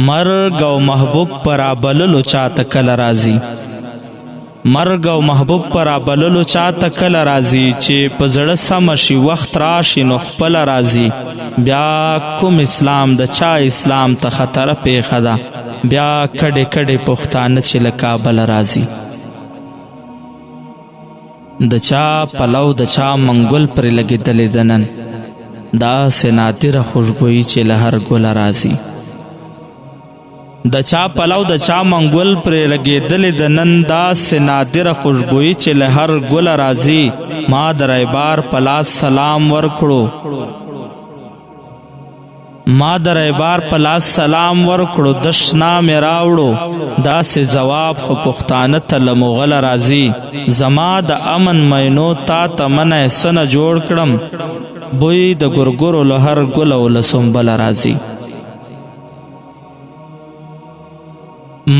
مرگ او محبوب پر بللو چاته کله راځي مرگ او محبوب پر بللو چاته کله راځي چې په زړه سم شي وخت راشي نو خپل راځي بیا کوم اسلام د چا اسلام ته خطر پیښه ده بیا کډې کډې پښتانه چې له کابل راځي د چا پلو د چا منګل پرې لګېدلې د نن داسې نادره خوشبويي چې له هر ګله راځي د چا پلو د چا منګول پرې لګېدلې د نن داسې نادره خوشبويي چې له هر ګله راځي ما د رایبار په لاس سلام ورکړو د شنا مې راوړو داسې ځواب خو پښتانه ته له مغله راځي زما د امن مینو تا ته منی څه نه جوړ کړم بوی د ګرګرو له هر ګله و له سنبله راځي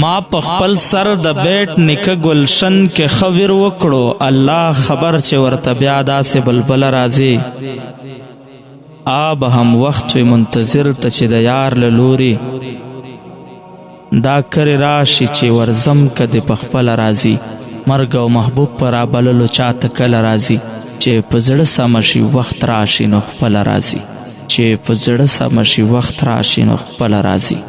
ما په خپل سر د بیت نیکه ګلشن کې خبر وکړو الله خبر چې ورته بیا داسې بلبله راځي آب هم وخت وي منتظر ته چې د یار له لوري دا کرې راشي چې ورځم که دې په خپله راځي مرګ او محبوب په رابللو چاته کله راځي چې په زړه سمه شي وخت راشي نو خپله راځي